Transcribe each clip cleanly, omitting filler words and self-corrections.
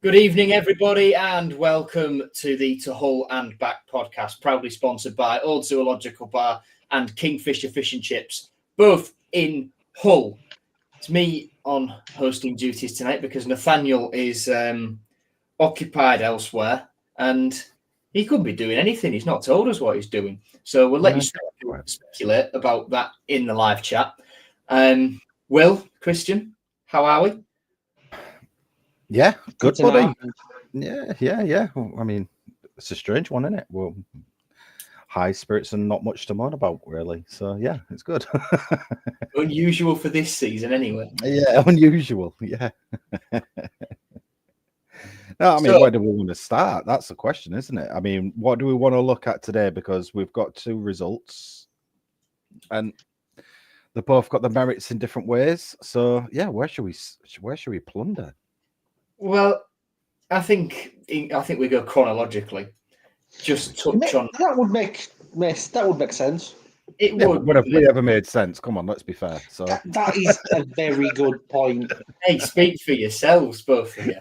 Good evening, everybody, and welcome to the To Hull and Back podcast, proudly sponsored by Old Zoological Bar and Kingfisher Fish and Chips, both in Hull. It's me on hosting duties tonight because Nathaniel is occupied elsewhere and he could be doing anything. He's not told us what he's doing. So we'll let you speculate about that in the live chat. Will, Christian, how are we? Yeah, good buddy. Yeah. I mean, it's a strange one, isn't it? Well, high spirits and not much to moan about, really. So yeah, it's good. Unusual for this season, anyway. Yeah, unusual. Yeah. No, I mean, where do we want to start? That's the question, isn't it? I mean, what do we want to look at today? Because we've got two results, and they both got the merits in different ways. So yeah, where should we plunder? Well, I think we go chronologically. Just touch on that would make sense. It would. But have we ever made sense? Come on, let's be fair. So that is a very good point. Hey, speak for yourselves, both of you.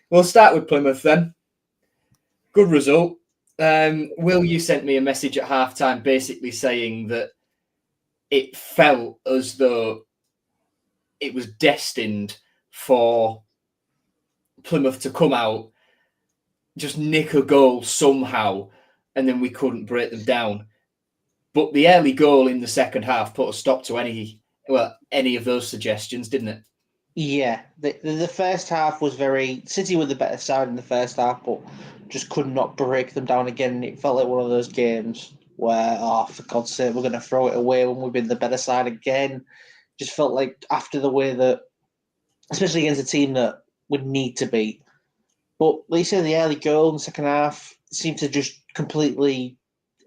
We'll start with Plymouth then. Good result. Will, you sent me a message at halftime basically saying that it felt as though it was destined for Plymouth to come out, just nick a goal somehow, and then we couldn't break them down. But the early goal in the second half put a stop to any of those suggestions, didn't it? Yeah, the first half was City were the better side in the first half, but just could not break them down again. It felt like one of those games where, for God's sake, we're going to throw it away when we've been the better side again. Just felt like after the way that, especially against a team that would need to beat. But like you said, the early goal in the second half seemed to just completely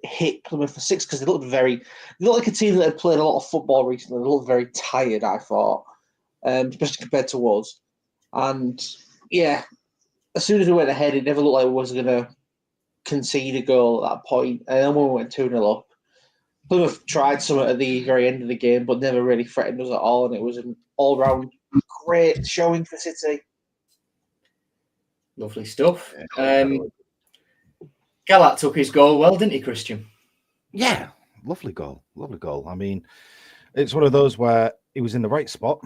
hit Plymouth for six because they looked like a team that had played a lot of football recently. They looked very tired, I thought, especially compared to us. And yeah, as soon as we went ahead, it never looked like we was going to concede a goal at that point. And then when we went 2-0 up, Plymouth tried something at the very end of the game, but never really threatened us at all. And it was an all-round great showing for City. Lovely stuff. Galat took his goal well, didn't he, Christian? Yeah, lovely goal. I mean, it's one of those where he was in the right spot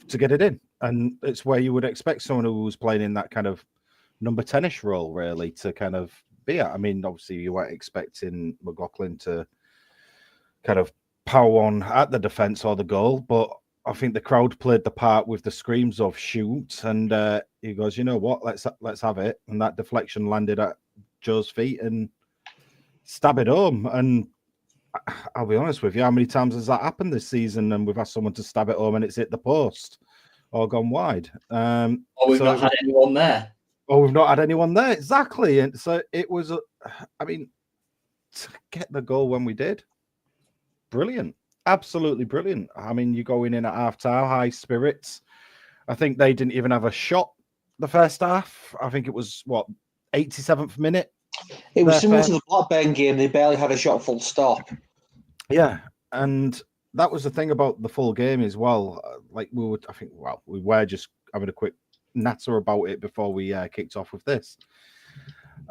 to get it in. And it's where you would expect someone who was playing in that kind of number 10-ish role, really, to kind of be at. I mean, obviously, you weren't expecting McLaughlin to kind of power on at the defence or the goal, but I think the crowd played the part with the screams of shoot, and he goes, you know what, let's have it. And that deflection landed at Joe's feet and stab it home. And I'll be honest with you, how many times has that happened this season? And we've asked someone to stab it home and it's hit the post or gone wide. Or we've not had anyone there. We've not had anyone there, exactly. And so it was, to get the goal when we did, brilliant. Absolutely brilliant. I mean, you're going in at half-time, high spirits. I think they didn't even have a shot the first half. I think it was, 87th minute? It was similar to the Blackburn game. They barely had a shot full stop. Yeah, and that was the thing about the full game as well. We were just having a quick natter about it before we kicked off with this,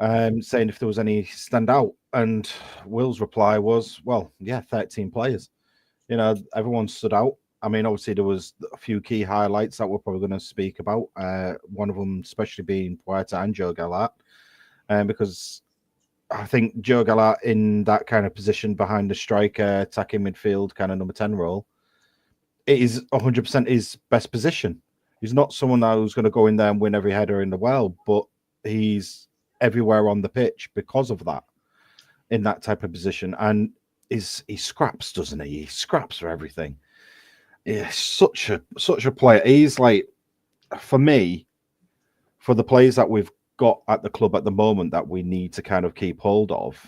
saying if there was any standout. And Will's reply was, 13 players. You know, everyone stood out. I mean, obviously, there was a few key highlights that we're probably going to speak about. One of them especially being Puerta and Joe Gallart. Because I think Joe Gallart in that kind of position behind the striker, attacking midfield, kind of number 10 role, it is 100% his best position. He's not someone who's going to go in there and win every header in the world, but he's everywhere on the pitch because of that, in that type of position. And he scraps, doesn't he? He scraps for everything. Yeah, such a player. He's like, for me, for the players that we've got at the club at the moment that we need to kind of keep hold of,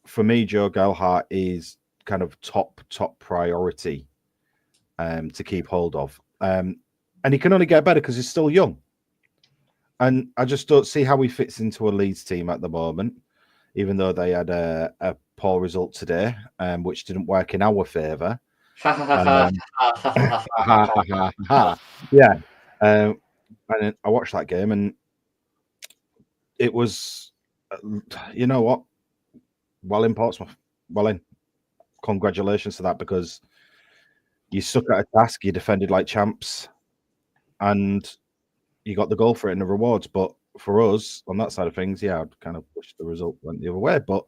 for me, Joe Gallart is kind of top priority to keep hold of. And he can only get better because he's still young. And I just don't see how he fits into a Leeds team at the moment, even though they had a poor result today, which didn't work in our favour. Yeah. And I watched that game, and it was, you know what? Well in Portsmouth. Well in. Congratulations to that, because you stuck at a task, you defended like champs, and you got the goal for it in the rewards. But for us, on that side of things, yeah, I'd kind of wish the result went the other way. But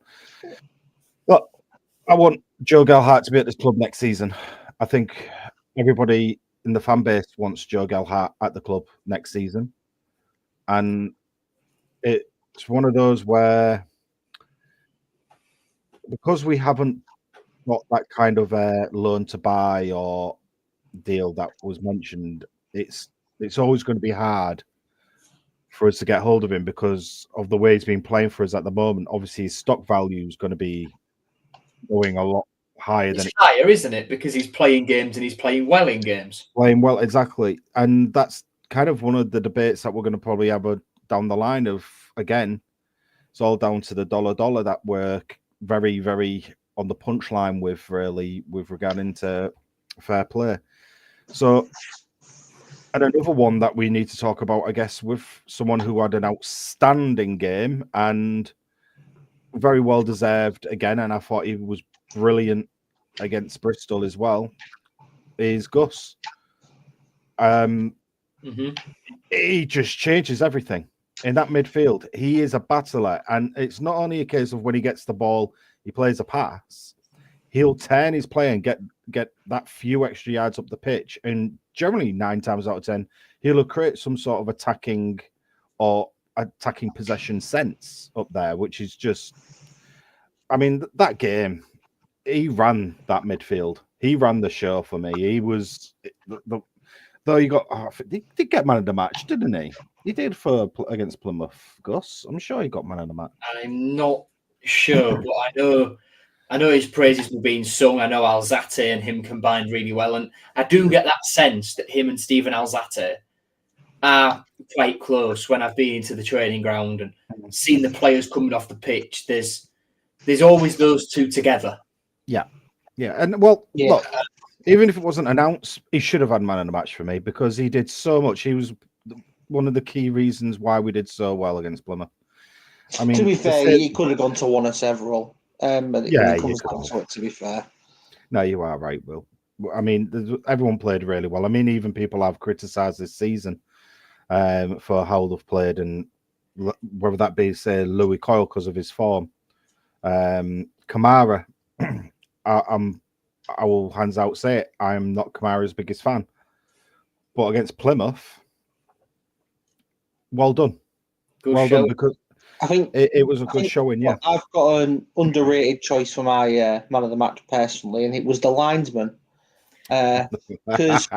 I want Joe Gelhardt to be at this club next season. I think everybody in the fan base wants Joe Gelhardt at the club next season. And it's one of those where, because we haven't got that kind of loan to buy or deal that was mentioned, it's always going to be hard for us to get hold of him because of the way he's been playing for us at the moment. Obviously, his stock value is going to be going a lot higher than higher, isn't it? Because he's playing games and he's playing well in games. Playing well, exactly. And that's kind of one of the debates that we're going to probably have down the line of, again, it's all down to the dollar that we're very, very on the punchline with, really, with regarding to fair play. So, and another one that we need to talk about, I guess, with someone who had an outstanding game and very well deserved again, and I thought he was brilliant against Bristol as well, is Gus. He just changes everything in that midfield. He is a battler, and it's not only a case of when he gets the ball, he plays a pass. He'll turn his play and get that few extra yards up the pitch, and generally 9 times out of 10, he'll create some sort of attacking possession sense up there, which is just, I mean, that game, he ran that midfield. He ran the show for me. He was though he got, he did get man of the match, didn't he? He did against Plymouth, Gus. I'm sure he got man of the match. I'm not sure, but I know his praises were being sung. I know Alzate and him combined really well, and I do get that sense that him and Stephen Alzate are quite close. When I've been into the training ground and seen the players coming off the pitch, there's always those two together. Yeah, and look, even if it wasn't announced, he should have had man of the match for me because he did so much. He was one of the key reasons why we did so well against Plymouth. I mean, to be fair, he could have gone to one of several. But yeah, it comes down to it, to be fair. No, you are right, Will. I mean, everyone played really well. I mean, even people have criticised this season for how they've played, and whether that be, say, Louis Coyle because of his form. Kamara, I will hands out say it, I'm not Kamara's biggest fan. But against Plymouth, well done. Well done, because I think it was a good showing, yeah. I've got an underrated choice for my man of the match personally, and it was the linesman. Because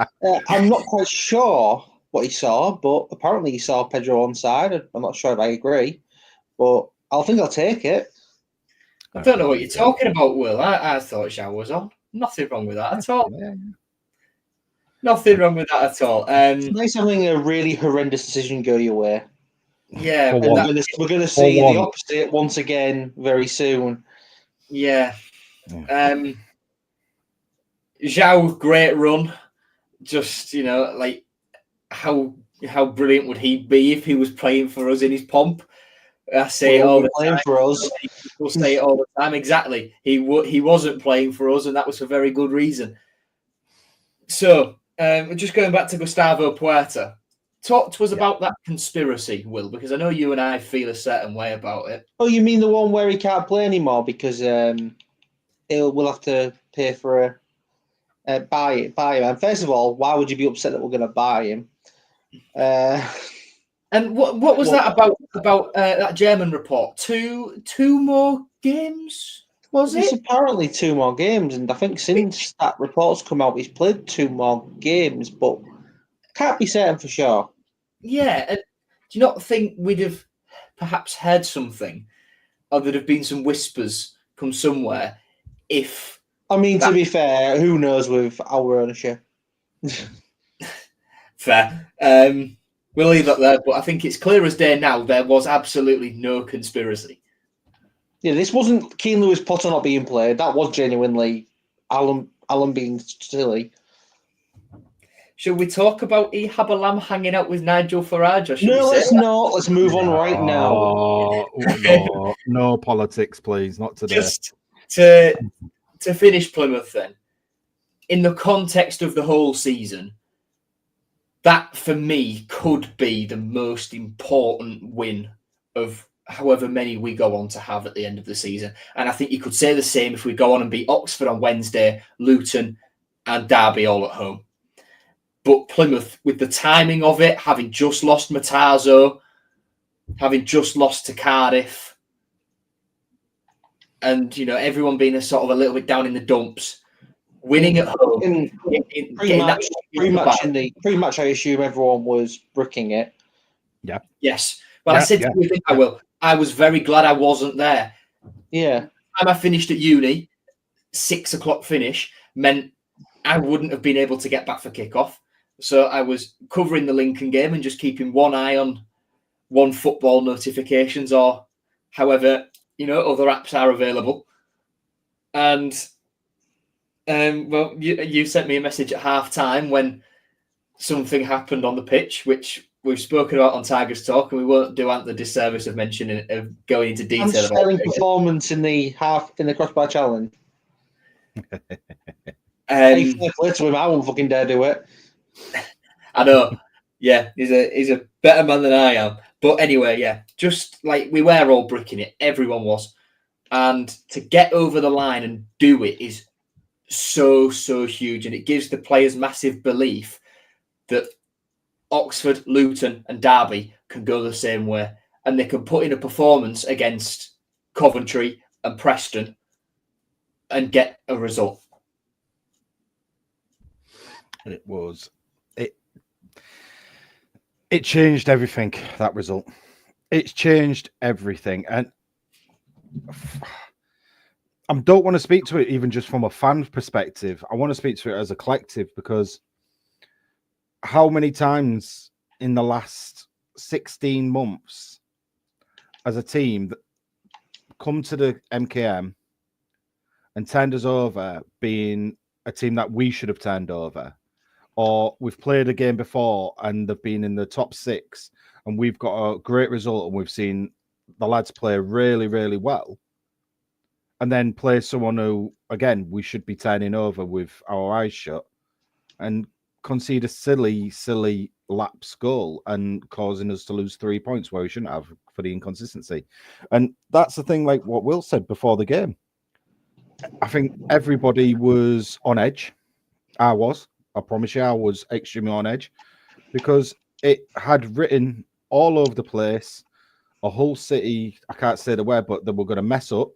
I'm not quite sure what he saw, but apparently he saw Pedro onside. I'm not sure if I agree, but I think I'll take it. I don't know what you're talking about, Will. I thought Zhao was on. Nothing wrong with that at all. Yeah. Nothing wrong with that at all. It's nice having a really horrendous decision go your way. Yeah, and we're going to see the opposite once again very soon. Yeah. Zhao, great run. Just, like how brilliant would he be if he was playing for us in his pomp? I say it all the time. For us. People say it all the time. Exactly. He wasn't playing for us, and that was for very good reason. So, just going back to Gustavo Puerta. Talk to us about that conspiracy, Will, because I know you and I feel a certain way about it. Oh, you mean the one where he can't play anymore because we'll have to pay for buy him. And first of all, why would you be upset that we're going to buy him? And what was that about that German report? Two more games, was it? It's apparently 2 more games, and I think since that report's come out, he's played 2 more games, but can't be certain for sure. Yeah, and do you not think we'd have perhaps heard something, or there'd have been some whispers come somewhere? If to be fair, who knows with our ownership? Fair. We'll leave that there, but I think it's clear as day now there was absolutely no conspiracy. Yeah, this wasn't Keane Lewis Potter not being played. That was genuinely Alan Alan being silly. Should we talk about Ehab Alam hanging out with Nigel Farage? Or should we No, say let's not. Let's move on right now. Oh, no politics, please, not today. Just to finish Plymouth then, in the context of the whole season, that for me could be the most important win of however many we go on to have at the end of the season. And I think you could say the same if we go on and beat Oxford on Wednesday, Luton and Derby all at home. But Plymouth, with the timing of it, having just lost Matazo, having just lost to Cardiff, and everyone being a little bit down in the dumps, winning at home, pre-match, I assume everyone was bricking it. Yeah. Yes. Well, I said to you, I will. I was very glad I wasn't there. Yeah. The time I finished at uni, 6 o'clock finish meant I wouldn't have been able to get back for kickoff. So I was covering the Lincoln game and just keeping one eye on one football notifications or however, other apps are available. And you sent me a message at half time when something happened on the pitch, which we've spoken about on Tigers Talk, and we won't do Ant the disservice of mentioning of going into detail about it. Performance in the crossbar challenge. I won't fucking dare do it. I know. Yeah, he's a better man than I am. But anyway, yeah, just like we were all bricking it, everyone was, and to get over the line and do it is so huge, and it gives the players massive belief that Oxford, Luton and Derby can go the same way, and they can put in a performance against Coventry and Preston and get a result. It changed everything, that result. It's changed everything. And I don't want to speak to it even just from a fan perspective. I want to speak to it as a collective, because how many times in the last 16 months as a team that come to the MKM and turned us over being a team that we should have turned over, or we've played a game before and they've been in the top 6 and we've got a great result and we've seen the lads play really, really well, and then play someone who, again, we should be turning over with our eyes shut and concede a silly lapse goal and causing us to lose 3 points where we shouldn't have for the inconsistency. And that's the thing, like what Will said before the game. I think everybody was on edge. I promise you, I was extremely on edge, because it had written all over the place, a whole city, I can't say the word, but they were going to mess up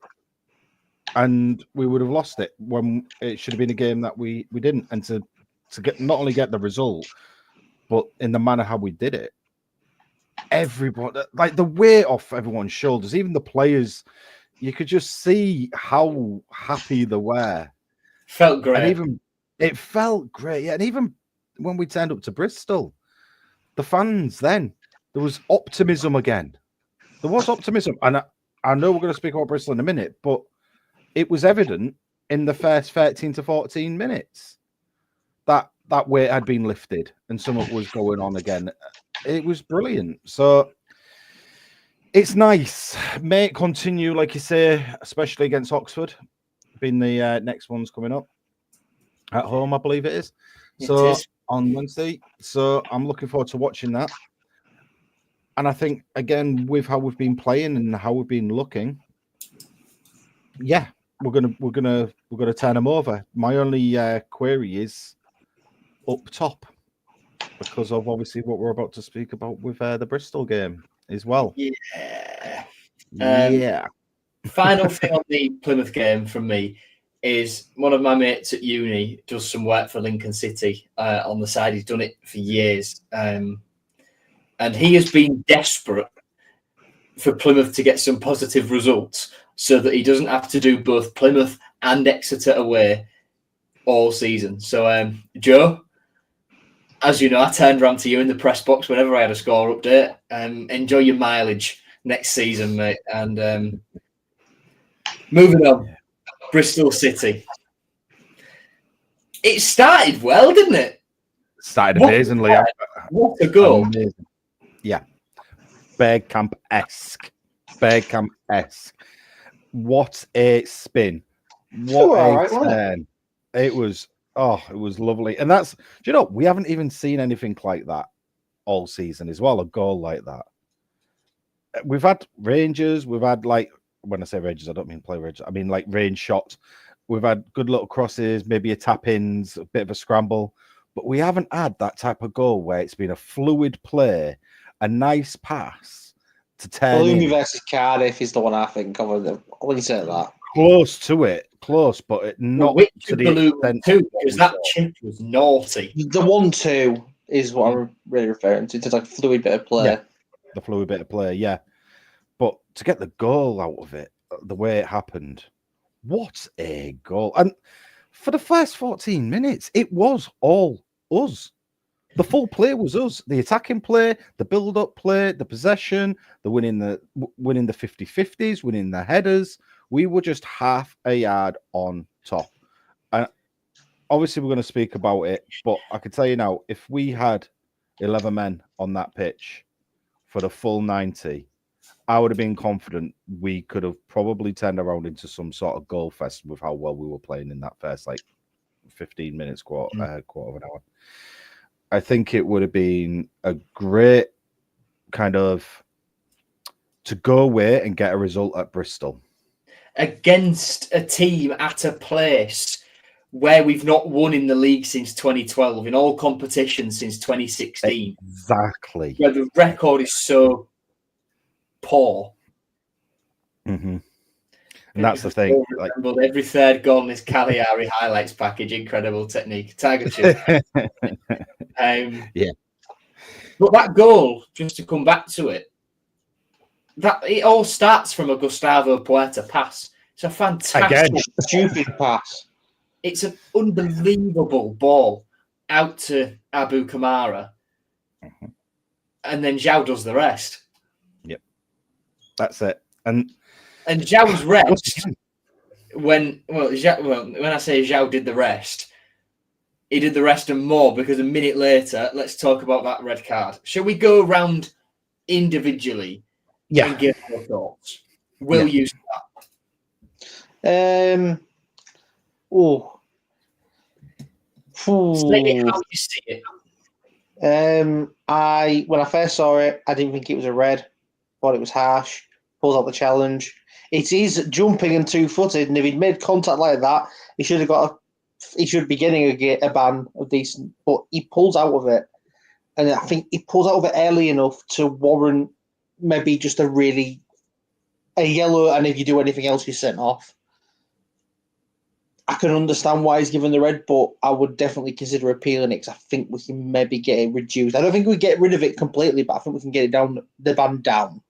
and we would have lost it when it should have been a game that we didn't. And to get not only get the result, but in the manner how we did it, everybody, like the weight off everyone's shoulders, even the players, you could just see how happy they were. Felt great. And it felt great. Yeah. And even when we turned up to Bristol, the fans then, there was optimism again. There was optimism. And I know we're going to speak about Bristol in a minute, but it was evident in the first 13 to 14 minutes that weight had been lifted and something was going on again. It was brilliant. So it's nice. May it continue, like you say, especially against Oxford, being the next one's coming up at home, I believe it is. So on Wednesday. So I'm looking forward to watching that. And I think, again, with how we've been playing and how we've been looking, yeah, we're gonna turn them over. My only query is up top, because of obviously what we're about to speak about with the Bristol game as well. Yeah. Final thing on the Plymouth game from me is one of my mates at uni does some work for Lincoln City on the side. He's done it for years. And he has been desperate for Plymouth to get some positive results so that he doesn't have to do both Plymouth and Exeter away all season. So, Joe, as you know, I turned around to you in the press box whenever I had a score update. Enjoy your mileage next season, mate. And moving on, Bristol City. It started well, didn't it? Started amazingly. What a goal. Amazing. Yeah. Bergkamp-esque. Bergkamp-esque. What a spin. What Sure, a right, turn. It was lovely. And that's, do you know, we haven't even seen anything like that all season as well, a goal like that. We've had Rangers, we've had like, when I say Rangers, I don't mean play Rangers, I mean like range shots. We've had good little crosses, maybe a tap-ins, a bit of a scramble, but we haven't had that type of goal where it's been a fluid play, a nice pass to turn Blooming in. versus Cardiff is the one I think of when you say that. Close to it, but not Which to the extent too, because that chip was naughty. The 1-2 is what I'm really referring to. It's like a fluid bit of play. Yeah, the fluid bit of play, yeah. But to get the goal out of it, the way it happened, what a goal. And for the first 14 minutes, it was all us. The full play was us. The attacking play, the build-up play, the possession, the winning the 50-50s, winning the headers. We were just half a yard on top. And obviously we're going to speak about it, but I can tell you now, if we had 11 men on that pitch for the full 90, I would have been confident we could have probably turned around into some sort of goal fest with how well we were playing in that first 15 minutes, quarter of an hour. I think it would have been a great kind of to go away and get a result at Bristol. Against a team at a place where we've not won in the league since 2012, in all competitions since 2016. Exactly. Where the record is so poor. Mm-hmm. And that's the thing. Every third goal in this Cagliari highlights package, incredible technique. Tiger chip. Yeah. But that goal, just to come back to it, that it all starts from a Gustavo Puerta pass. It's a fantastic, stupid pass. It's an unbelievable ball out to Abu Kamara, and then Zhao does the rest. Yep, that's it. And Zhao's rest when I say Zhao did the rest, he did the rest and more, because a minute later, let's talk about that red card. Shall we go around individually? Yeah. And give our thoughts. Will you start? Say it how you see it. When I first saw it, I didn't think it was a red. Thought it was harsh. Pulls out the challenge. It is jumping and 2-footed, and if he'd made contact like that, he should be getting a ban of decent. But he pulls out of it, and I think he pulls out of it early enough to warrant maybe just a yellow, and if you do anything else, you're sent off. I can understand why he's given the red, but I would definitely consider appealing it, because I think we can maybe get it reduced. I don't think we get rid of it completely, but I think we can get it down, the ban down.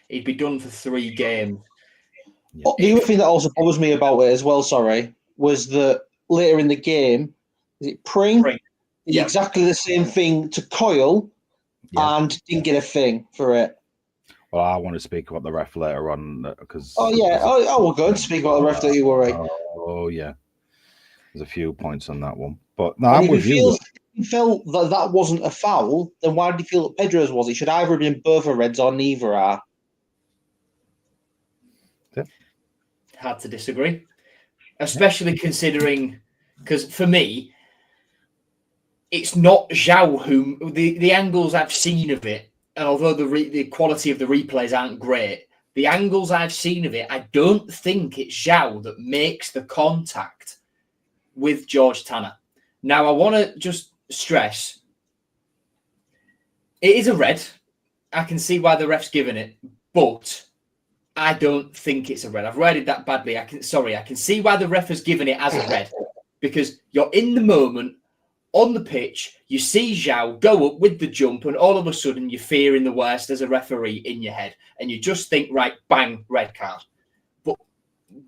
He'd be done for 3 games. Yeah. The other thing that also bothers me about it as well, was that later in the game, is it Pring? Did exactly the same thing to Coyle, and didn't get a thing for it. Well, I want to speak about the ref later on because. We're going to speak about the ref. Don't you worry. Oh yeah, there's a few points on that one, but no, I'm with you. If he felt that wasn't a foul, then why did he feel that Pedro's was? It should either have been both are reds or neither are. Yeah. Hard to disagree, especially considering, because for me, it's not Zhao who the angles I've seen of it, and although the quality of the replays aren't great, the angles I've seen of it, I don't think it's Zhao that makes the contact with George Tanner. Now, I want to just stress, it is a red. I can see why the ref's given it, but I don't think it's a red. I've read it that badly. I can see why the ref has given it as a red, because you're in the moment, on the pitch, you see Zhao go up with the jump, and all of a sudden you're fearing the worst as a referee in your head, and you just think, right, bang, red card. But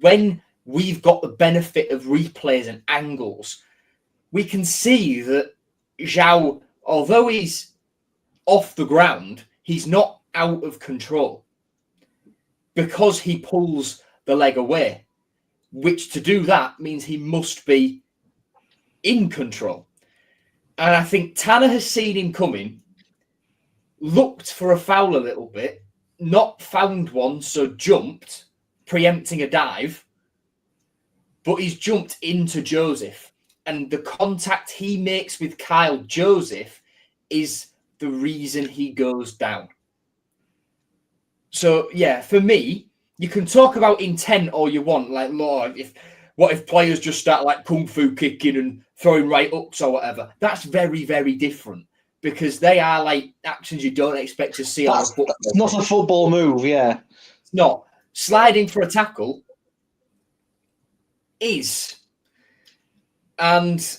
when we've got the benefit of replays and angles, we can see that Zhao, although he's off the ground, he's not out of control, because he pulls the leg away. which to do that means he must be in control. And I think Tanner has seen him coming, looked for a foul a little bit, not found one, so jumped, preempting a dive, but he's jumped into Joseph. And the contact he makes with Kyle Joseph is the reason he goes down. So, yeah, for me, you can talk about intent all you want. Like, Lord, what if players just start like kung fu kicking and throwing right ups or whatever? That's very, very different because they are like actions you don't expect to see on a football. That's not a football move, yeah. It's not. Sliding for a tackle is. And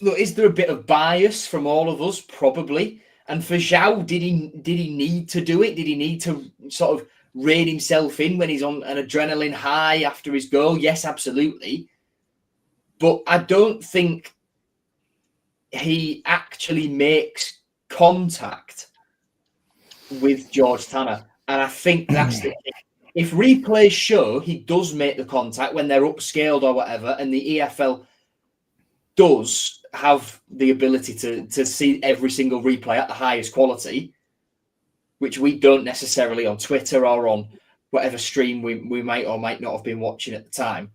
look, is there a bit of bias from all of us? Probably. And for Zhao, did he need to do it? Did he need to sort of rein himself in when he's on an adrenaline high after his goal? Yes, absolutely. But I don't think he actually makes contact with George Tanner. And I think that's the thing. If replays show he does make the contact when they're upscaled or whatever, and the EFL does have the ability to see every single replay at the highest quality, which we don't necessarily on Twitter or on whatever stream we might or might not have been watching at the time.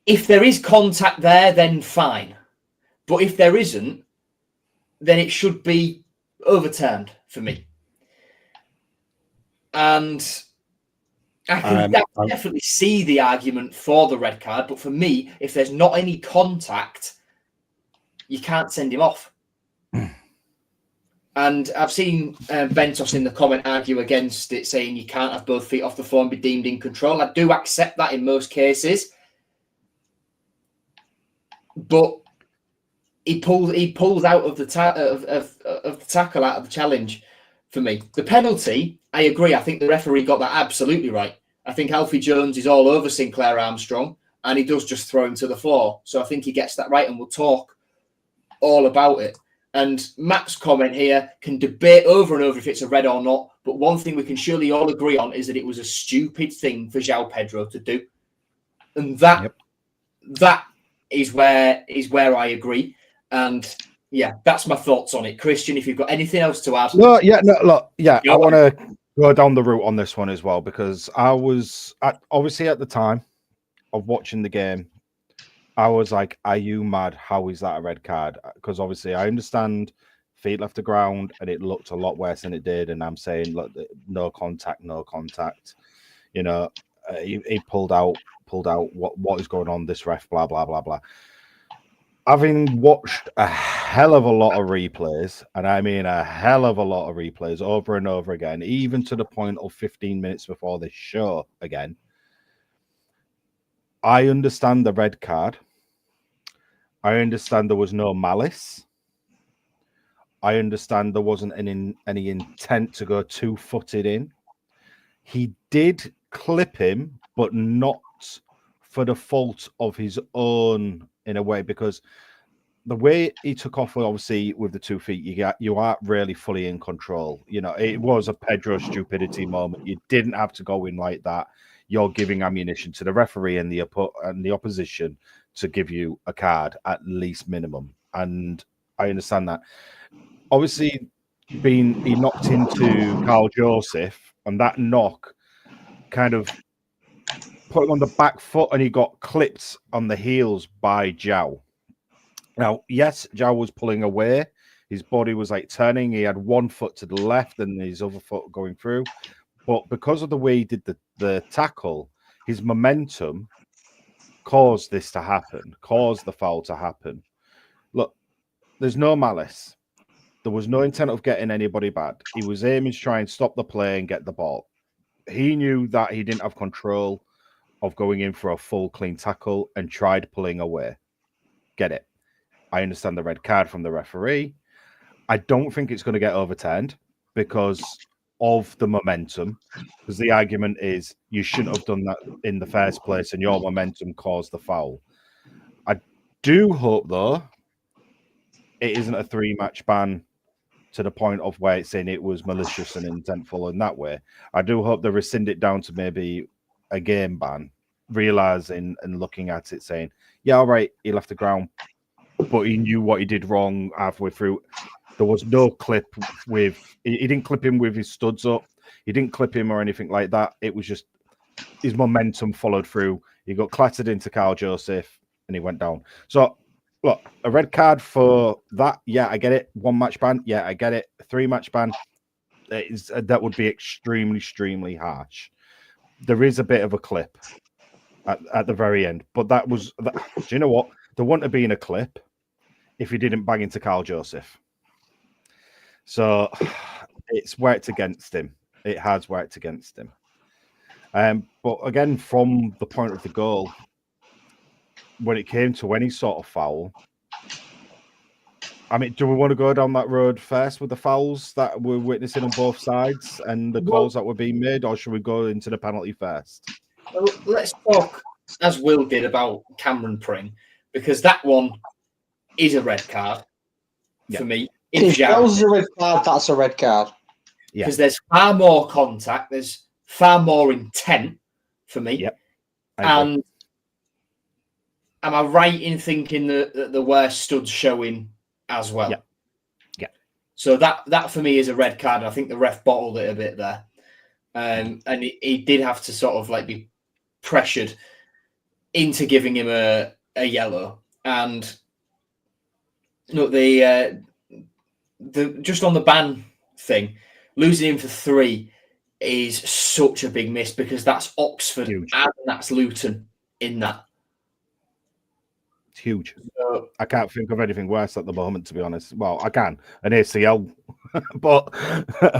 If there is contact there, then fine. But if there isn't, then it should be overturned for me. And I can definitely see the argument for the red card. But for me, if there's not any contact, you can't send him off. And I've seen Bentos in the comment argue against it, saying you can't have both feet off the floor and be deemed in control. I do accept that in most cases. But he pulls out of the tackle out of the challenge for me. The penalty, I agree. I think the referee got that absolutely right. I think Alfie Jones is all over Sinclair Armstrong, and he does just throw him to the floor. So I think he gets that right, and we'll talk all about it. And Matt's comment here can debate over and over if it's a red or not. But one thing we can surely all agree on is that it was a stupid thing for João Pedro to do, and that is where I agree. And yeah, that's my thoughts on it. Christian, if you've got anything else to add. I want to go down the route on this one as well, because I was obviously at the time of watching the game, I was like, are you mad? How is that a red card? Because obviously I understand feet left the ground and it looked a lot worse than it did. And I'm saying, look, no contact. You know, he pulled out what is going on, this ref, blah, blah, blah, blah. Having watched a hell of a lot of replays, and I mean a hell of a lot of replays over and over again, even to the point of 15 minutes before this show again, I understand the red card. I understand there was no malice. I understand there wasn't any intent to go two-footed in. He did clip him, but not for the fault of his own, in a way, because the way he took off, obviously, with the 2 feet, you are really fully in control. You know, it was a Pedro stupidity moment. You didn't have to go in like that. You're giving ammunition to the referee and the opposition to give you a card at least minimum. And I understand that. Obviously, he knocked into Carl Joseph, and that knock kind of put him on the back foot, and he got clipped on the heels by João. Now, yes, João was pulling away. His body was like turning. He had one foot to the left and his other foot going through. But because of the way he did the tackle, his momentum caused this to happen, caused the foul to happen. Look, there's no malice. There was no intent of getting anybody bad. He was aiming to try and stop the play and get the ball. He knew that he didn't have control of going in for a full clean tackle and tried pulling away. Get it. I understand the red card from the referee. I don't think it's going to get overturned because of the momentum. Because the argument is you shouldn't have done that in the first place and your momentum caused the foul. I do hope, though, it isn't a 3-match ban to the point of where it's saying it was malicious and intentful in that way. I do hope they rescind it down to maybe a game ban, realizing and looking at it saying, yeah, all right, he left the ground, but he knew what he did wrong halfway through. There was no clip with, he didn't clip him with his studs up. He didn't clip him or anything like that. It was just his momentum followed through. He got clattered into Carl Joseph and he went down. So, look, a red card for that, yeah, I get it. 1 match ban, yeah, I get it. A 3 match ban, that would be extremely, extremely harsh. There is a bit of a clip at the very end, but that was, do you know what? There wouldn't have been a clip if he didn't bang into Carl Joseph. So it's worked against him. It has worked against him. But again, from the point of the goal, when it came to any sort of foul, I mean, do we want to go down that road first with the fouls that we're witnessing on both sides and the calls that were being made, or should we go into the penalty first? Well, let's talk, as Will did, about Cameron Pring, because that one is a red card for me. If that was a red card, that's a red card. Because there's far more contact, there's far more intent for me. Yep. And am I right in thinking that there were studs showing as well? Yeah. Yeah. So that for me is a red card. I think the ref bottled it a bit there. And he did have to sort of like be pressured into giving him a yellow. And look, the just on the ban thing, losing him for 3 is such a big miss because that's Oxford and that's Luton in that. It's huge. I can't think of anything worse at the moment, to be honest. Well, I can. An ACL, but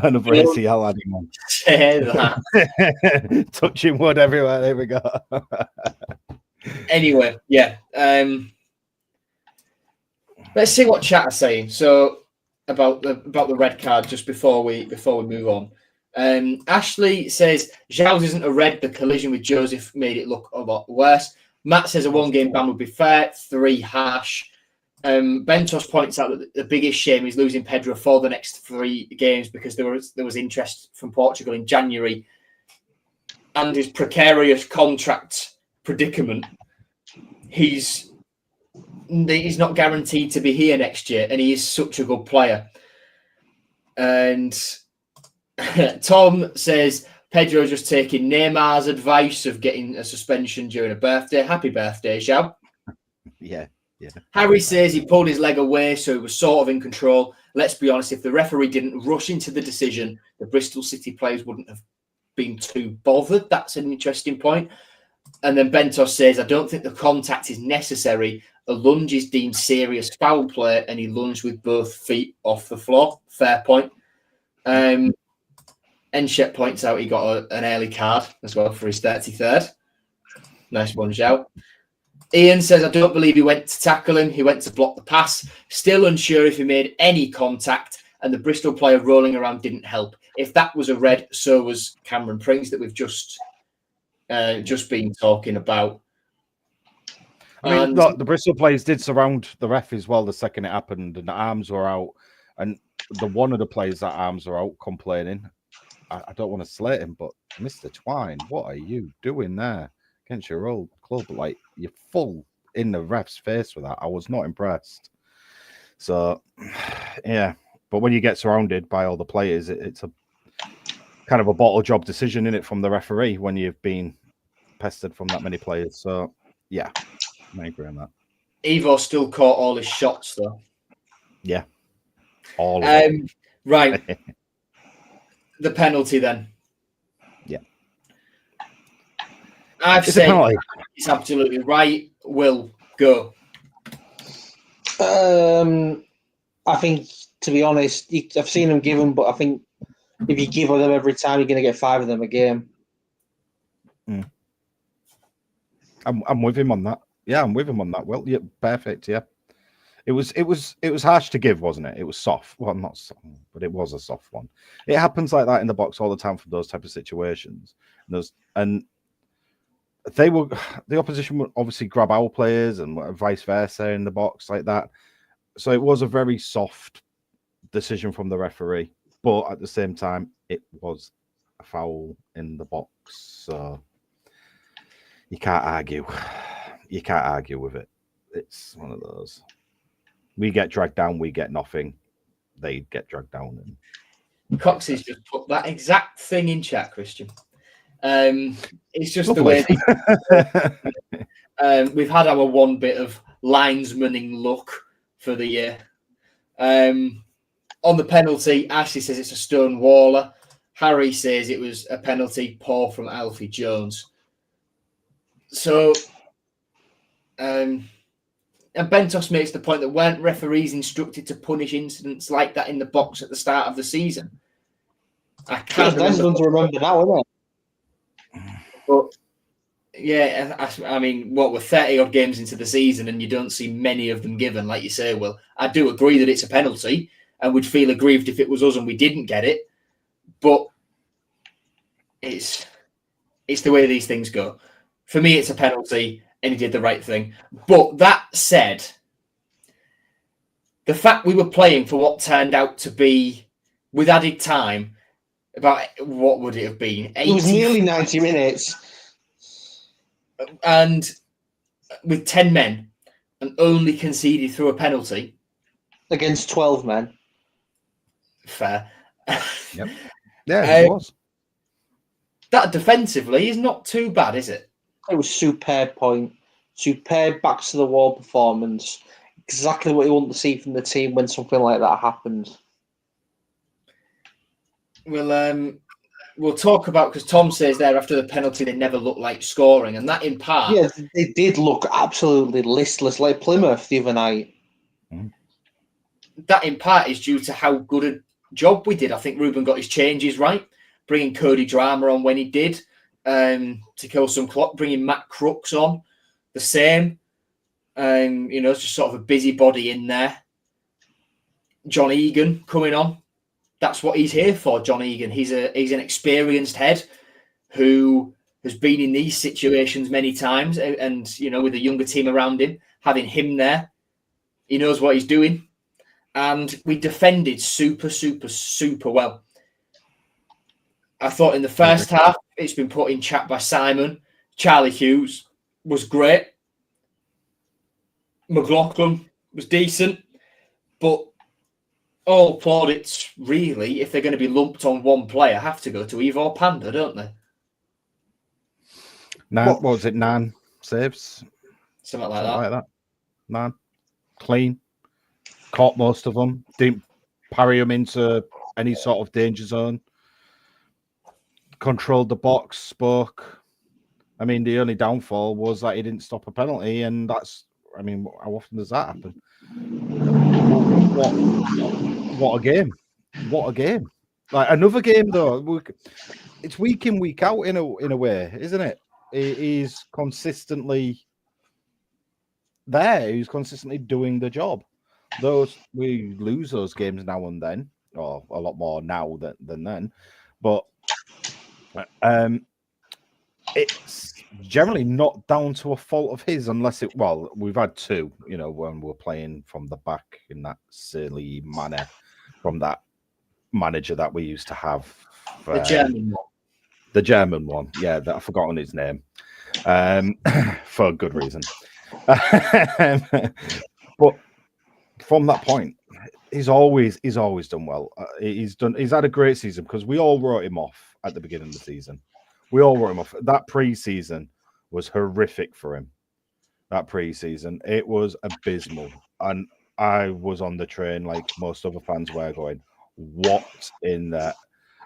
another ACL adding on. Say that. Touching wood everywhere. There we go. Anyway, yeah. Let's see what chat are saying. So about the red card just before we move on. Ashley says Giles isn't a red. The collision with Joseph made it look a lot worse. Matt says a 1-game ban would be fair. 3 harsh. Bentos points out that the biggest shame is losing Pedro for the next 3 games because there was interest from Portugal in January, and his precarious contract predicament. He's not guaranteed to be here next year, and he is such a good player. And Tom says Pedro just taking Neymar's advice of getting a suspension during a birthday. Happy birthday, Xiao. Yeah. Harry says he pulled his leg away, so he was sort of in control. Let's be honest, if the referee didn't rush into the decision, the Bristol City players wouldn't have been too bothered. That's an interesting point. And then Bentos says, I don't think the contact is necessary. A lunge is deemed serious foul play, and he lunged with both feet off the floor. Fair point. Enshet points out he got an early card as well for his 33rd. Nice one, Zhao. Ian says, I don't believe he went to tackle him. He went to block the pass. Still unsure if he made any contact, and the Bristol player rolling around didn't help. If that was a red, so was Cameron Prings that we've just been talking about. I mean, the Bristol players did surround the ref as well the second it happened, and the arms were out. And the one of the players that arms are out complaining. I don't want to slate him, but Mr. Twine, what are you doing there against your old club? Like, you're full in the ref's face with that. I was not impressed. So, yeah. But when you get surrounded by all the players, it's a kind of a bottle job decision, isn't it, from the referee when you've been pestered from that many players. So, yeah, I agree on that. Evo still caught all his shots, though. Yeah. All of them. Right. The penalty, then. Yeah. I've said it's absolutely right. Will, go. I think, to be honest, I've seen them give them, but I think if you give them every time, you're going to get 5 of them a game. I'm with him on that. Yeah, I'm with him on that. Well, yeah, perfect. Yeah, it was harsh to give, wasn't it? It was soft. Well, not soft, but it was a soft one. It happens like that in the box all the time for those type of situations. And the opposition would obviously grab our players and vice versa in the box like that. So it was a very soft decision from the referee, but at the same time, it was a foul in the box, so you can't argue. You can't argue with it. It's one of those. We get dragged down, we get nothing. They get dragged down. And Cox has just put that exact thing in chat, Christian. It's just lovely. The way we've had our one bit of linesmaning luck for the year. On the penalty, Ashley says it's a Stonewaller. Harry says it was a penalty, poor from Alfie Jones. So, and Bentos makes the point that weren't referees instructed to punish incidents like that in the box at the start of the season? I can't remember now, isn't it? But yeah, I mean, what, we're 30 odd games into the season and you don't see many of them given, like you say. Well, I do agree that it's a penalty and would feel aggrieved if it was us and we didn't get it. But it's the way these things go. For me, it's a penalty and he did the right thing. But that said, the fact we were playing for what turned out to be, with added time, about, what would it have been? 80, it was nearly 90 minutes. And with 10 men and only conceded through a penalty. Against 12 men. Fair. Yep. Yeah, it was. That defensively is not too bad, is it? It was superb point. Superb backs to the wall performance. Exactly what you want to see from the team when something like that happens. We'll talk about, because Tom says there after the penalty they never looked like scoring, and that in part... Yeah, they did look absolutely listless, like Plymouth the other night. That in part is due to how good a job we did. I think Ruben got his changes right, bringing Cody Drama on when he did, to kill some clock, bringing Matt Crooks on, the same. It's just sort of a busybody in there. John Egan coming on. That's what he's here for, John Egan. He's an experienced head who has been in these situations many times, and with a younger team around him, having him there, he knows what he's doing. And we defended super, super, super well. I thought in the first half, it's been put in chat by Simon, Charlie Hughes was great. McLaughlin was decent, but all plaudits, really, if they're going to be lumped on one player, have to go to Ivo Panda, don't they? What was it? 9 saves? Something like that. 9. Clean. Caught most of them. Didn't parry them into any sort of danger zone. Controlled the box. Spoke. I mean, the only downfall was that he didn't stop a penalty, and that's... I mean, how often does that happen? What a game. What a game. Like, another game, though. It's week in, week out in a way, isn't it? He's consistently there. He's consistently doing the job. We lose those games now and then, or a lot more now than then. But it's generally not down to a fault of his, unless we've had 2, when we're playing from the back in that silly manner from that manager that we used to have. The German one. The German one, yeah, that I've forgotten his name, for a good reason. But from that point, he's always done well. He's had a great season because we all wrote him off at the beginning of the season. We all wrote him off. That pre-season was horrific for him. That pre-season, it was abysmal, and I was on the train like most other fans were, going, "What in that?"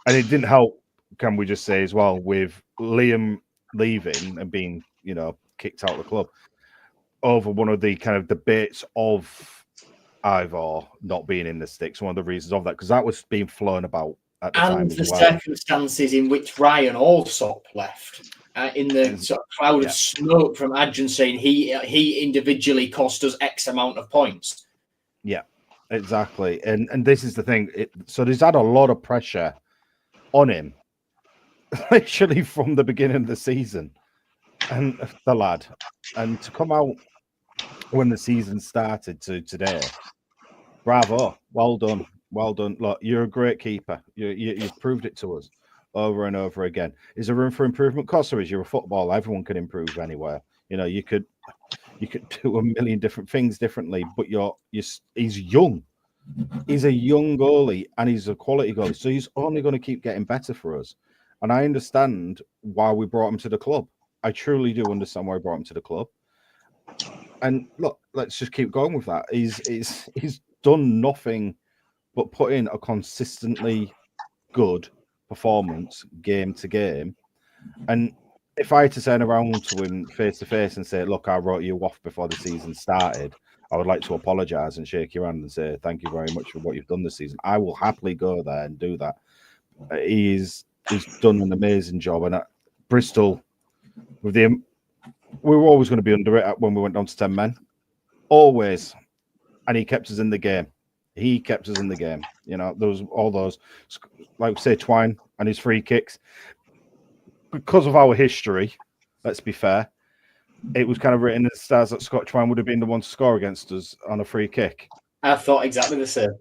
And it didn't help. Can we just say as well, with Liam leaving and being, kicked out of the club over one of the kind of debates of Ivor not being in the sticks. One of the reasons of that, because that was being flown about at the time, and the as well. Circumstances in which Ryan Allsop left, in the sort of cloud of smoke from Adrian saying he individually cost us X amount of points. Yeah, exactly. And this is the thing. So there's had a lot of pressure on him, literally from the beginning of the season, and the lad, and to come out when the season started to today, bravo, well done. Well done. Look, you're a great keeper. You've proved it to us over and over again. Is there room for improvement? Of course there is. You're a footballer. Everyone can improve anywhere. You could do a million different things differently, but he's young. He's a young goalie and he's a quality goalie. So he's only going to keep getting better for us. And I understand why we brought him to the club. I truly do understand why we brought him to the club. And look, let's just keep going with that. He's done nothing but put in a consistently good performance game to game. And if I had to turn around to him face to face and say, look, I wrote you off before the season started, I would like to apologise and shake your hand and say thank you very much for what you've done this season. I will happily go there and do that. He's done an amazing job. And at Bristol, we were always going to be under it when we went down to 10 men. Always. And he kept us in the game. There was all those, like we say, Twine and his free kicks. Because of our history, let's be fair, it was kind of written in the stars that Scott Twine would have been the one to score against us on a free kick. I thought exactly the same.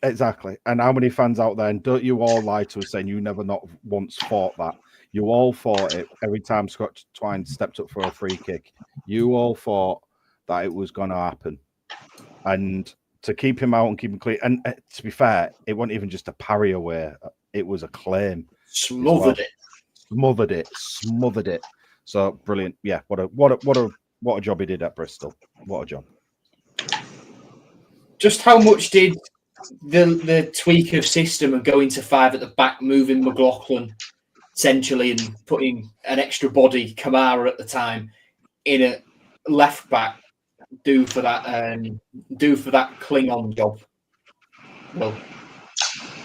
Exactly. And how many fans out there, and don't you all lie to us saying you never not once fought that. You all fought it every time Scott Twine stepped up for a free kick. You all thought that it was going to happen. And to keep him out and keep him clean. And to be fair, it wasn't even just a parry away. It was a claim. Smothered it. So brilliant. Yeah, what a job he did at Bristol. What a job. Just how much did the tweak of system and going to 5 at the back, moving McLaughlin essentially and putting an extra body, Kamara at the time, in a left back do for that Klingon job? Well,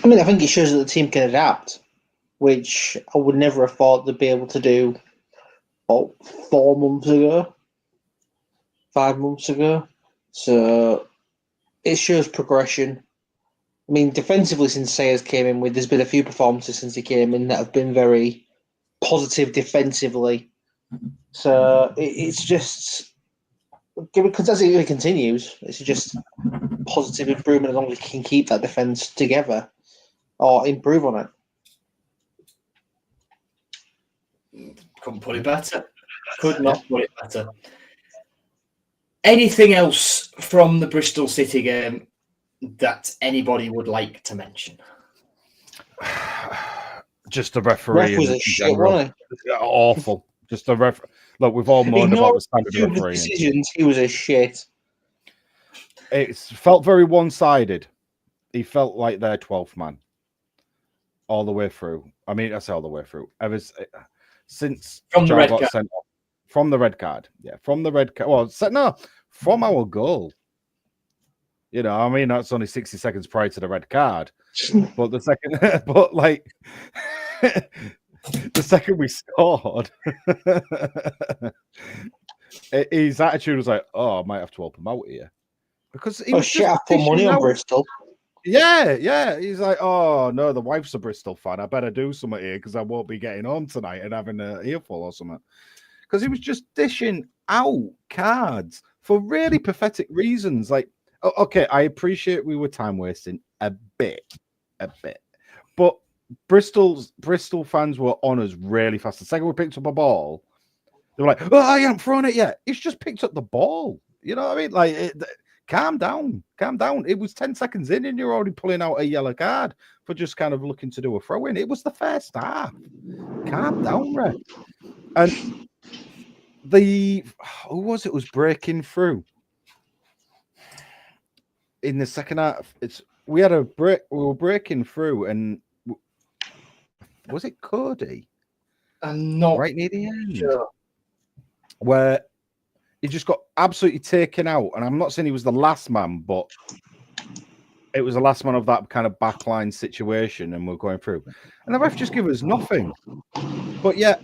I mean, I think it shows that the team can adapt, which I would never have thought they'd be able to do 5 months ago. So it shows progression. I mean, defensively, since Sayers came in there's been a few performances since he came in that have been very positive defensively. So it's just, because as it continues, it's just positive improvement as long as he can keep that defence together or improve on it. Couldn't put it better. Could not put it better. Anything else from the Bristol City game that anybody would like to mention? Just the referee. Ref was a shit, wasn't he? Awful. Just the ref. Look, we've all moaned about the standard refereeing. Decisions, he was a shit. It felt very one-sided. He felt like their 12th man all the way through. I mean, I say all the way through. Since from the red got card. Sent off. From the red card. Yeah, from the red card. Well, from our goal. I mean, that's only 60 seconds prior to the red card. But the second we scored, his attitude was like, "Oh, I might have to help him out here," because he was shit! I put money on Bristol. Yeah. He's like, "Oh no, the wife's a Bristol fan. I better do something here because I won't be getting home tonight and having an earful or something." Because he was just dishing out cards for really pathetic reasons. Like, okay, I appreciate we were time wasting a bit, but Bristol fans were on us really fast. The second we picked up a ball, they were like, "Oh, I haven't thrown it yet." It's just picked up the ball. You know what I mean? Like, calm down. It was 10 seconds in, and you're already pulling out a yellow card for just kind of looking to do a throw in. It was the first half. Calm down, Red. And who was it was breaking through in the second half? We were breaking through, and was it Cody? I'm not right near the end, sure. Where he just got absolutely taken out. And I'm not saying he was the last man, but it was the last man of that kind of backline situation, and we're going through. And the ref just gave us nothing. But yet,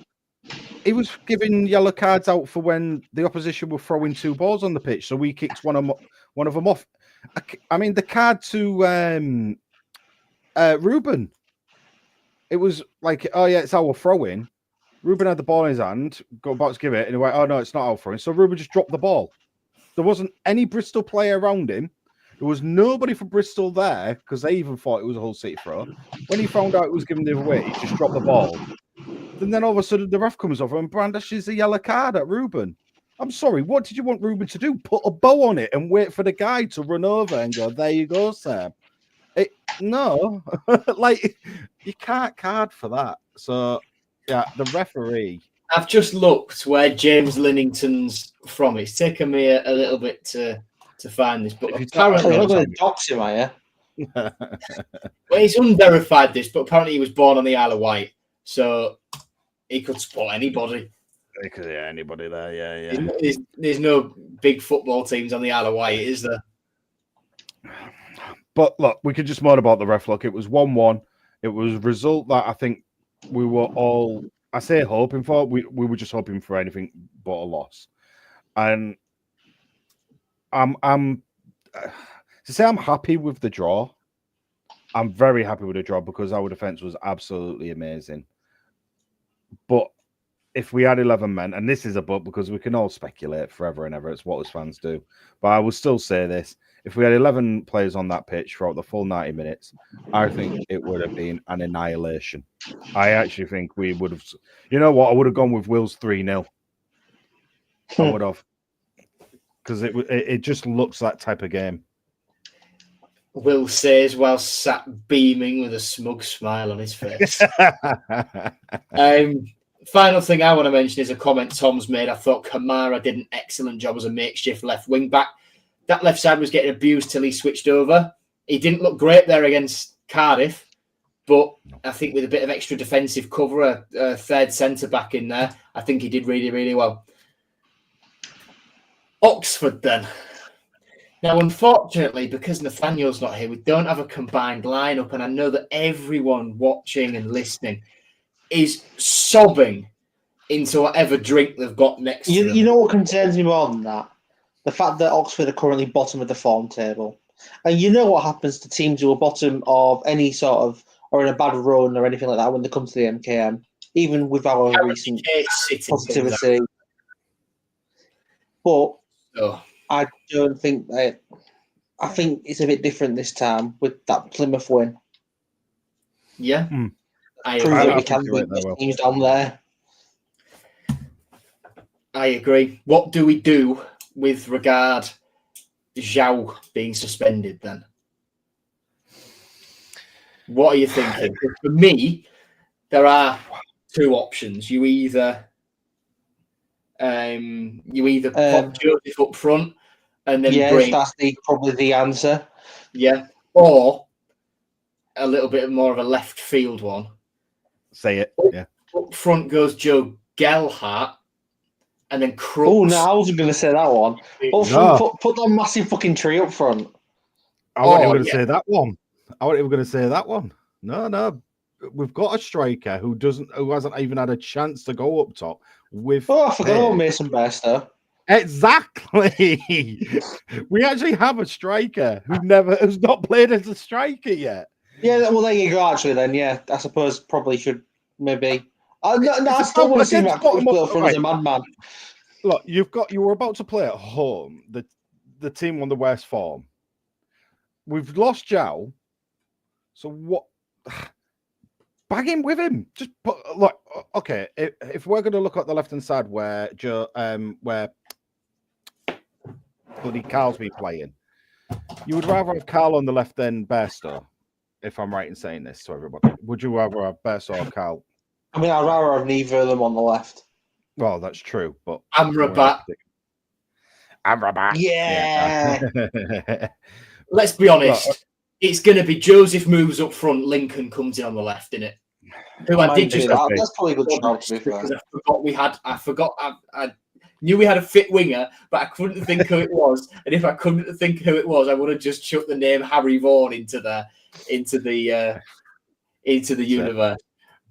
he was giving yellow cards out for when the opposition were throwing 2 balls on the pitch. So we kicked one of them off. I mean, the card to Ruben, it was like, oh yeah, it's our throw-in. Ruben had the ball in his hand, got about to give it, and he went, oh no, it's not our throw-in. So Ruben just dropped the ball. There wasn't any Bristol player around him. There was nobody for Bristol there because they even thought it was a Hull City throw. When he found out it was given the other way, he just dropped the ball. Then all of a sudden the ref comes over and brandishes a yellow card at Ruben. I'm sorry, what did you want Ruben to do? Put a bow on it and wait for the guy to run over and go, there you go, Sam. No, like you can't card for that. So yeah, the referee. I've just looked where James Linnington's from. It's taken me a little bit to find this, but apparently you're not going to dox him, are you? Well, he's unverified this, but apparently he was born on the Isle of Wight, so he could support anybody. Yeah, anybody there, yeah. There's no big football teams on the Isle of Wight, is there? But look, we could just moan about the ref. Look, it was 1-1. It was a result that I think we were all, I say hoping for. We were just hoping for anything but a loss. And I'm to say I'm happy with the draw. I'm very happy with the draw because our defense was absolutely amazing. But if we had 11 men, and this is a but because we can all speculate forever and ever, it's what us fans do. But I will still say this. If we had 11 players on that pitch throughout the full 90 minutes, I think it would have been an annihilation. I actually think we would have... You know what? I would have gone with Will's 3-0. I would have. Because it just looks that type of game. Will says while sat beaming with a smug smile on his face. Final thing I want to mention is a comment Tom's made. I thought Kamara did an excellent job as a makeshift left wing back. That left side was getting abused till he switched over. He didn't look great there against Cardiff, but I think with a bit of extra defensive cover, a third centre back in there, I think he did really, really well. Oxford then. Now, unfortunately, because Nathaniel's not here, we don't have a combined lineup, and I know that everyone watching and listening is sobbing into whatever drink they've got next to them. You know what concerns me more than that? The fact that Oxford are currently bottom of the form table. And you know what happens to teams who are bottom of any sort of, or in a bad run or anything like that when they come to the MKM, even with our recent positivity. But I don't think that... I think it's a bit different this time with that Plymouth win. Yeah. Prove that we can beat the teams down there. I agree. What do we do with regard to Zhao being suspended then? What are you thinking? For me, there are two options. You either pop Joseph up front and then bring... that's probably the answer. Yeah. Or a little bit more of a left field one. Say it. Yeah. Up front goes Joe Gelhardt. And then Crooks. Oh, no, I wasn't going to say that one. Put that massive fucking tree up front. I wasn't even going to say that one. I wasn't even going to say that one. No. We've got a striker who hasn't even had a chance to go up top. I forgot about Mason Bairstow. Exactly. We actually have a striker who's not played as a striker yet. Yeah, well, there you go. Actually, then, yeah, I suppose probably should maybe. I still want to see that up front as a madman. Look, you were about to play at home. The team on the worst form. We've lost Zhao. So what? Bag him with him. Just put okay. If we're going to look at the left hand side where where bloody Carl's been playing, you would rather have Carl on the left than Bairstow. If I'm right in saying this to everybody, would you rather have Bairstow or Carl? I mean, I'd rather have neither of them on the left. Well, that's true, but Amrabat. Yeah. Let's be honest. It's going to be Joseph moves up front, Lincoln comes in on the left, innit? That's probably a good shout, to be fair. Because I knew we had a fit winger, but I couldn't think who it was. And if I couldn't think who it was, I would have just chucked the name Harry Vaughan into the universe.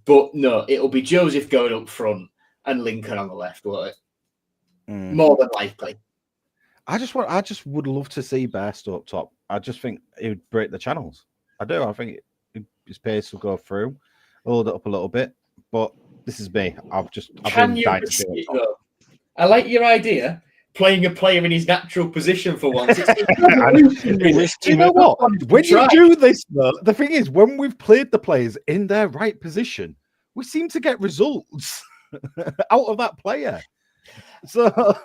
But no, it'll be Joseph going up front and Lincoln on the left, won't it? More than likely. I just would love to see Bairstow up top. I just think it would break the channels. I do. I think his pace will go through, hold it up a little bit. But this is me. I've been dying to see it. I like your idea, playing a player in his natural position for once. It's do you know what? When you do this, though, the thing is, when we've played the players in their right position, we seem to get results out of that player. So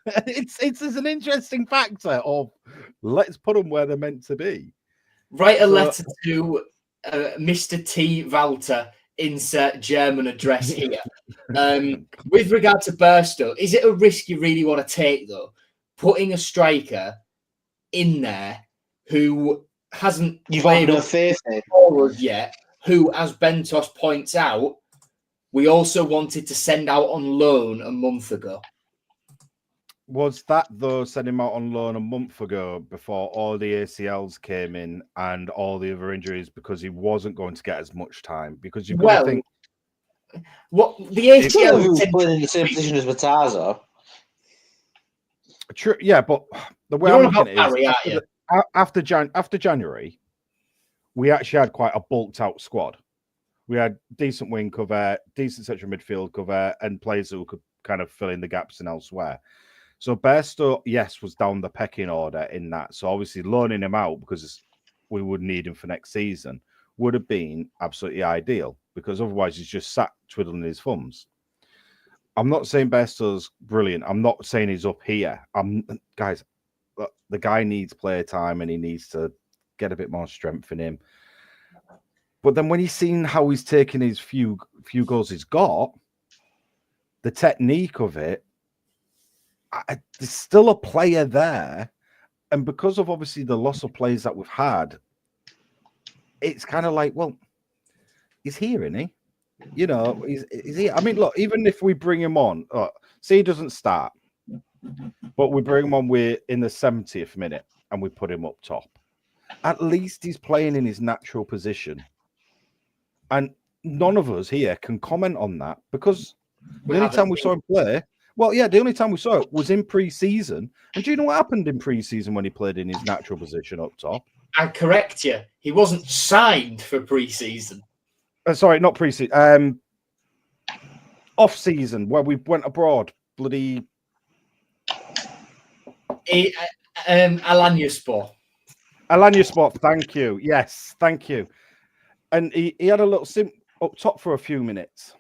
it's an interesting factor of let's put them where they're meant to be. Write a letter to Mr. T. Walter, insert German address here. With regard to Burstow, is it a risk you really want to take, though? Putting a striker in there who hasn't played no faith in forward yet, who, as Bentos points out, we also wanted to send out on loan a month ago. Was that, though, send him out on loan a month ago before all the ACLs came in and all the other injuries because he wasn't going to get as much time? Because you've got to think... What the ACL was playing in the same position as Mataza. True, yeah, but the way I'm looking at it is after January, we actually had quite a bulked out squad. We had decent wing cover, decent central midfield cover, and players who could kind of fill in the gaps and elsewhere. So Bairstow, yes, was down the pecking order in that. So obviously loaning him out because we would need him for next season would have been absolutely ideal because otherwise he's just sat twiddling his thumbs. I'm not saying Bairstow's brilliant. I'm not saying he's up here. Guys, the guy needs player time and he needs to get a bit more strength in him. But then when you've seen how he's taken his few goals he's got, the technique of it, there's still a player there. And because of obviously the loss of players that we've had, it's kind of like, well, he's here, isn't he? You know, he's here. I mean, look, even if we bring him on, say he doesn't start, but we bring him on, we're in the 70th minute and we put him up top. At least he's playing in his natural position. And none of us here can comment on that because the only time we saw him play, the only time we saw it was in pre-season. And do you know what happened in pre-season when he played in his natural position up top? I correct you. He wasn't signed for pre-season. Sorry, not pre-season. Off-season, where we went abroad. Bloody... Alanyaspor. Alanyaspor, thank you. Yes, thank you. And he had a little sim up top for a few minutes.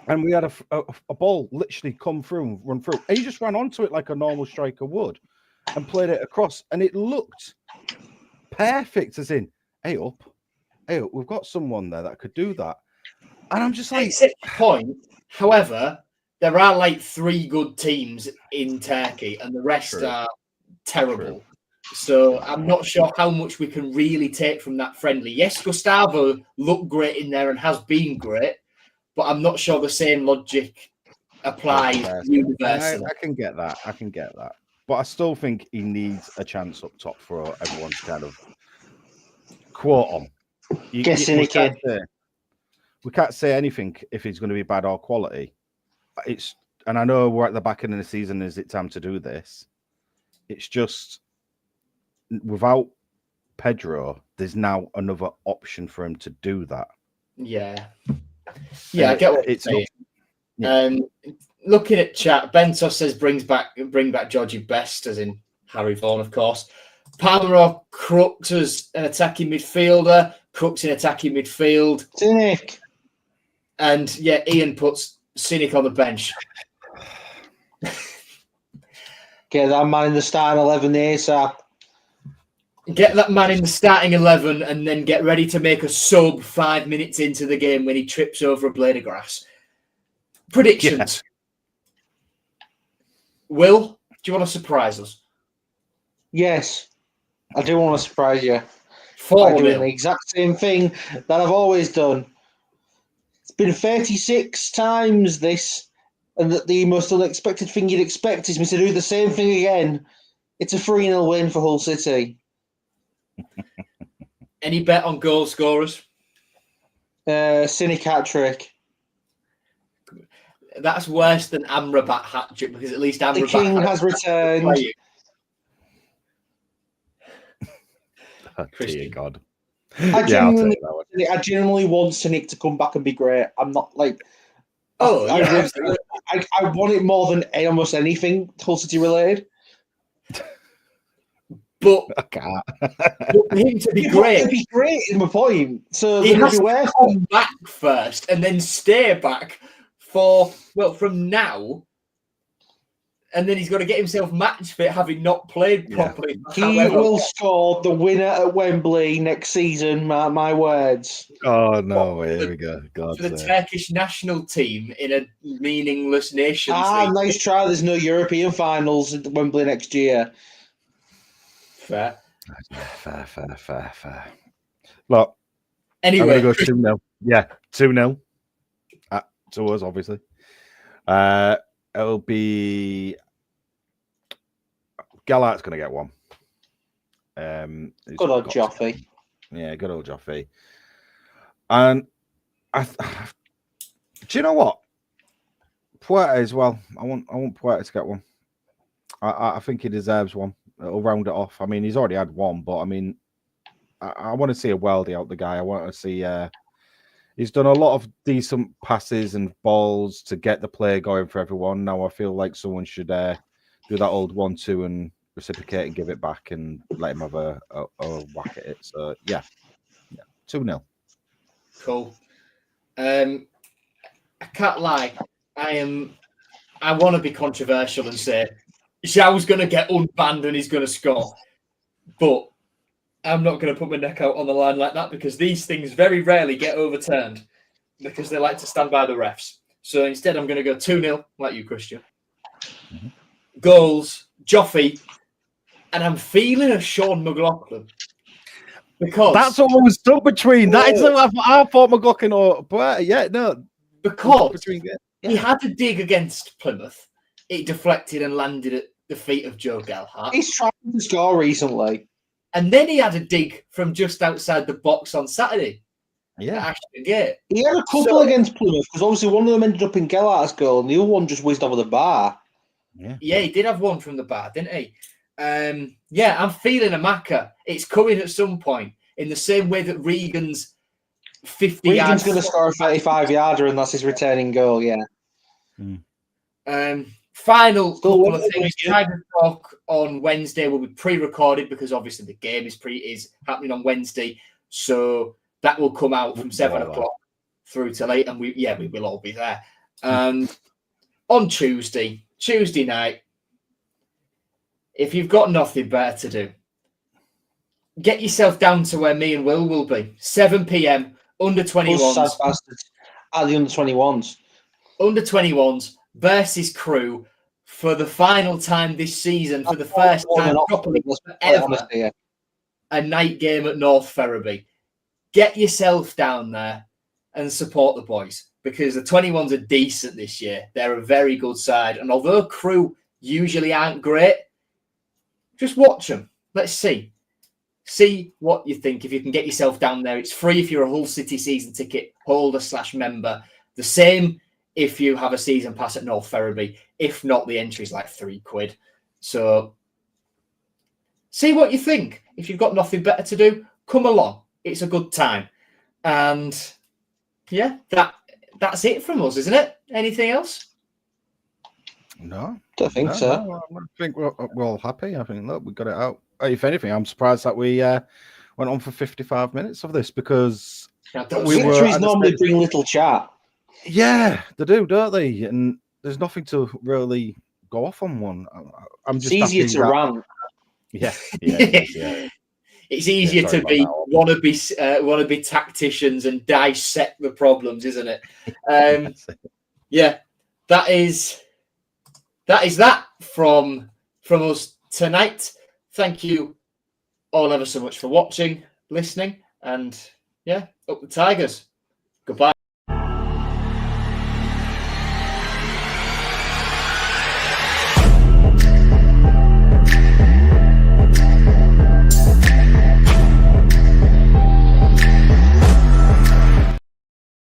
And we had a ball literally come through, run through. And he just ran onto it like a normal striker would and played it across. And it looked perfect, as in, hey up, we've got someone there that could do that. And I'm just like... Except point, however, there are like 3 good teams in Turkey and the rest are terrible. True. So I'm not sure how much we can really take from that friendly. Yes, Gustavo looked great in there and has been great, but I'm not sure the same logic applies universally. I can get that. But I still think he needs a chance up top for everyone to kind of quote him. We can't say anything if he's going to be bad or quality. And I know we're at the back end of the season. Is it time to do this? It's just without Pedro, there's now another option for him to do that. Yeah, I get what you're saying. Looking at chat, Bentos says bring back Georgie Best, as in Harry Vaughan, of course. Palmer or Crooks as an attacking midfielder. Crooks in attacking midfield. Cynic. And Ian puts Cynic on the bench. Get that man in the starting 11 ASAP. Get that man in the starting 11 and then get ready to make a sub 5 minutes into the game when he trips over a blade of grass. Predictions. Yeah. Will, do you want to surprise us? Yes, I do want to surprise you. I'm doing the exact same thing that I've always done. It's been 36 times this, and that the most unexpected thing you'd expect is me to do the same thing again. It's a 3-0 win for Hull City. Any bet on goal scorers? Cynic hat-trick. That's worse than Amrabat hat-trick because at least Amrabat... The king has returned. Oh, dear God. I genuinely want Cynic to come back and be great. I'm not like... Oh, I, yeah, really- absolutely. I want it more than almost anything Hull City related. But I can't. for him to be Yeah, but great, it'd be great, is my point. So he then it'd has be to worth it. come back first and then stay back from now, and then he's got to get himself match fit, having not played Yeah. properly. for He however will long. score the winner at Wembley next season, mark my words. Oh no! Here we go. God for the Turkish national team in a meaningless Nations League. Nice try. There's no European finals at Wembley next year. Fair. Fair. Look, Anyway, I'm going to go 2-0. Yeah, 2-0 to us, obviously. It'll be Gallart's going to get one. Good old Joffy. Yeah, good old Joffy. And do you know what? Puerta as well. I want Puerta to get one. I think he deserves one. It'll round it off. I mean, he's already had one, but I mean, I want to see a worldie out the guy. I want to see. He's done a lot of decent passes and balls to get the play going for everyone. Now I feel like someone should do that old 1-2 and reciprocate and give it back and let him have a whack at it. So yeah, 2-0. cool. I can't lie. I want to be controversial and say Xiao's going to get unbanned and he's going to score, but I'm not going to put my neck out on the line like that because these things very rarely get overturned because they like to stand by the refs. So instead, I'm going to go 2-0, like you, Christian. Mm-hmm. Goals, Joffy, and I'm feeling a Sean McLaughlin. Because that's what I was stuck between. That is I thought McLaughlin or Puerta. Yeah, no. Because he had a dig against Plymouth. It deflected and landed at the feet of Joe Gelhardt. He's trying to score recently. And then he had a dig from just outside the box on Saturday. Yeah. He had a couple against Plymouth because obviously one of them ended up in Gellart's goal and the other one just whizzed over the bar. Yeah, he did have one from the bar, didn't he? Yeah, I'm feeling a Macca. It's coming at some point in the same way that Regan's 50 Regan's yards. going to score a 35-yarder and that's his returning goal, yeah. Final couple of things. Tiger Talk on Wednesday will be pre-recorded because obviously the game is happening on Wednesday. So that will come out from 7 o'clock through till 8, and we will all be there. And on Tuesday night, if you've got nothing better to do, get yourself down to where me and Will will be. 7 p.m. under 21s. Sad bastards. The under 21s. Under 21s versus Crew for the final time this season, for the first time properly ever, a night game at North Ferriby. Get yourself down there and support the boys because the 21s are decent this year. They're a very good side. And although Crew usually aren't great, just watch them. Let's see. See what you think. If you can get yourself down there, it's free if you're a Hull City season ticket holder / member. The same if you have a season pass at North Ferriby. If not, the entry's like £3. So see what you think. If you've got nothing better to do, come along. It's a good time. And yeah, that's it from us, isn't it? Anything else? No. Don't think so. No, I think we're all happy. I think, look, we got it out. If anything, I'm surprised that we went on for 55 minutes of this because victories normally bring little chat. Yeah, they do, don't they? And there's nothing to really go off on one. I'm just it's easier to rant. Yeah. It's easier to be wannabe tacticians and dissect the problems, isn't it? Yeah, that is that from us tonight. Thank you all ever so much for watching, listening, and yeah, up the Tigers. Goodbye.